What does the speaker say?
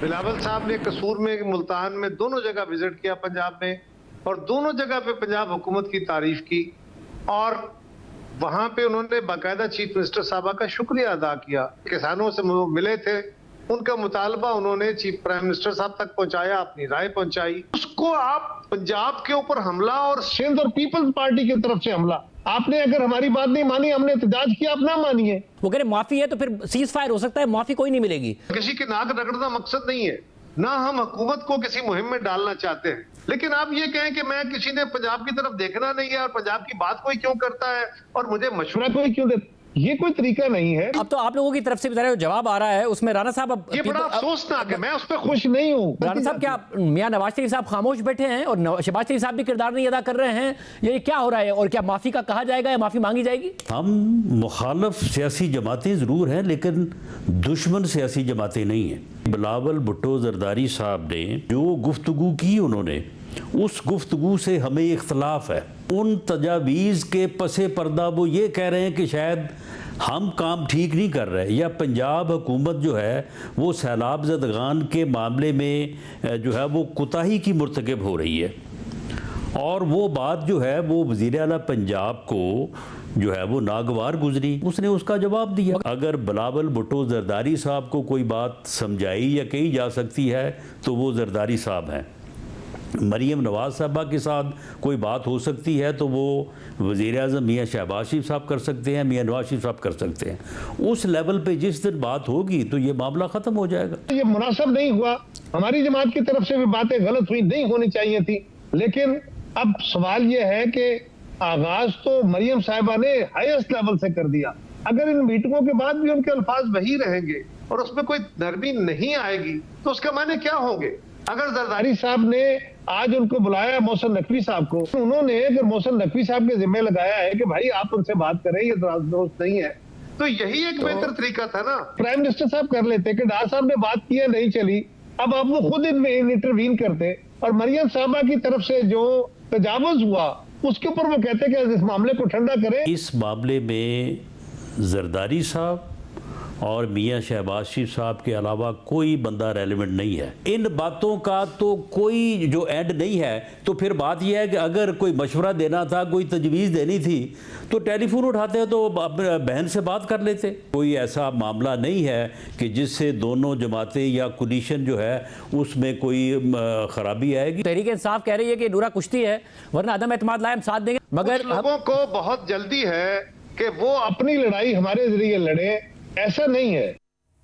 بلاول صاحب نے قصور میں ملتان میں دونوں جگہ وزٹ کیا پنجاب میں، اور دونوں جگہ پہ پنجاب حکومت کی تعریف کی، اور وہاں پہ انہوں نے باقاعدہ چیف منسٹر صاحبہ کا شکریہ ادا کیا۔ کسانوں سے ملے تھے، ان کا مطالبہ انہوں نے چیف پرائم منسٹر صاحب تک پہنچایا، اپنی رائے پہنچائی۔ اس کو آپ پنجاب کے اوپر حملہ اور سندھ اور پیپلز پارٹی کی طرف سے حملہ، آپ نے اگر ہماری بات نہیں مانی، ہم نے احتجاج کیا، آپ نہ مانیے۔ وہ کہہ رہے معافی ہے تو پھر سیز فائر ہو سکتا ہے، معافی کوئی نہیں ملے گی۔ کسی کی ناک رگڑنا مقصد نہیں ہے، نہ ہم حکومت کو کسی مہم میں ڈالنا چاہتے ہیں، لیکن آپ یہ کہیں کہ میں کسی نے پنجاب کی طرف دیکھنا نہیں ہے اور پنجاب کی بات کوئی کیوں کرتا ہے اور مجھے مشورہ کوئی کیوں دیتا، یہ کوئی طریقہ نہیں ہے۔ اب تو آپ لوگوں کی طرف سے بتا رہے ہو جواب آ رہا ہے، اس میں رانا صاحب یہ بڑا افسوسناک ہے، میں اس پہ خوش نہیں ہوں۔ رانا صاحب کیا میاں نواز شریف صاحب خاموش بیٹھے ہیں اور شہباز شریف صاحب بھی کردار نہیں ادا کر رہے ہیں؟ یہ کیا ہو رہا ہے، اور کیا معافی کا کہا جائے گا یا معافی مانگی جائے گی؟ ہم مخالف سیاسی جماعتیں ضرور ہیں لیکن دشمن سیاسی جماعتیں نہیں ہیں۔ بلاول بھٹو زرداری صاحب نے جو گفتگو کی، انہوں نے اس گفتگو سے ہمیں اختلاف ہے۔ ان تجاویز کے پس پردہ وہ یہ کہہ رہے ہیں کہ شاید ہم کام ٹھیک نہیں کر رہے، یا پنجاب حکومت جو ہے وہ سیلاب زدگان کے معاملے میں جو ہے وہ کوتاہی کی مرتکب ہو رہی ہے، اور وہ بات جو ہے وہ وزیر اعلیٰ پنجاب کو جو ہے وہ ناگوار گزری۔ اس نے اس کا جواب دیا۔ اگر بلاول بھٹو زرداری صاحب کو کوئی بات سمجھائی یا کہی جا سکتی ہے تو وہ زرداری صاحب ہیں۔ مریم نواز صاحبہ کے ساتھ کوئی بات ہو سکتی ہے تو وہ وزیر اعظم میاں شہباز شریف صاحب کر سکتے ہیں، میاں نواز شریف صاحب کر سکتے ہیں۔ اس لیول پہ جس دن بات ہوگی تو یہ معاملہ ختم ہو جائے گا۔ یہ مناسب نہیں ہوا، ہماری جماعت کی طرف سے بھی باتیں غلط ہوئی، نہیں ہونی چاہیے تھی، لیکن اب سوال یہ ہے کہ آغاز تو مریم صاحبہ نے ہائیسٹ لیول سے کر دیا۔ اگر ان میٹنگوں کے بعد بھی ان کے الفاظ وہی رہیں گے اور اس میں کوئی نرمی نہیں آئے گی تو اس کا معنی کیا ہوں گے؟ اگر زرداری صاحب نے آج ان کو بلایا محسن نقوی صاحب کو، انہوں نے اگر محسن نقوی صاحب کے ذمہ لگایا ہے کہ بھائی آپ ان سے بات کریں، یہ درست نہیں ہے، تو یہی ایک بہتر طریقہ تھا نا۔ پرائم منسٹر صاحب کر لیتے کہ ڈار صاحب نے بات کی ہے، نہیں چلی، اب آپ وہ خود ان میں انٹروین کرتے، اور مریم صاحبہ کی طرف سے جو تجاوز ہوا اس کے اوپر وہ کہتے کہ اس معاملے کو ٹھنڈا کریں۔ اس معاملے میں زرداری صاحب اور میاں شہباز شریف صاحب کے علاوہ کوئی بندہ ریلیونٹ نہیں ہے۔ ان باتوں کا تو کوئی جو اینڈ نہیں ہے، تو پھر بات یہ ہے کہ اگر کوئی مشورہ دینا تھا، کوئی تجویز دینی تھی تو ٹیلی فون اٹھاتے تو بہن سے بات کر لیتے۔ کوئی ایسا معاملہ نہیں ہے کہ جس سے دونوں جماعتیں یا کولیشن جو ہے اس میں کوئی خرابی آئے گی۔ تحریک انصاف کہہ رہی ہے کہ نورا کشتی ہے، ورنہ عدم اعتماد لائے ہم ساتھ دیں گے، مگر لوگوں کو بہت جلدی ہے کہ وہ اپنی لڑائی ہمارے ذریعے لڑے، ایسا نہیں ہے۔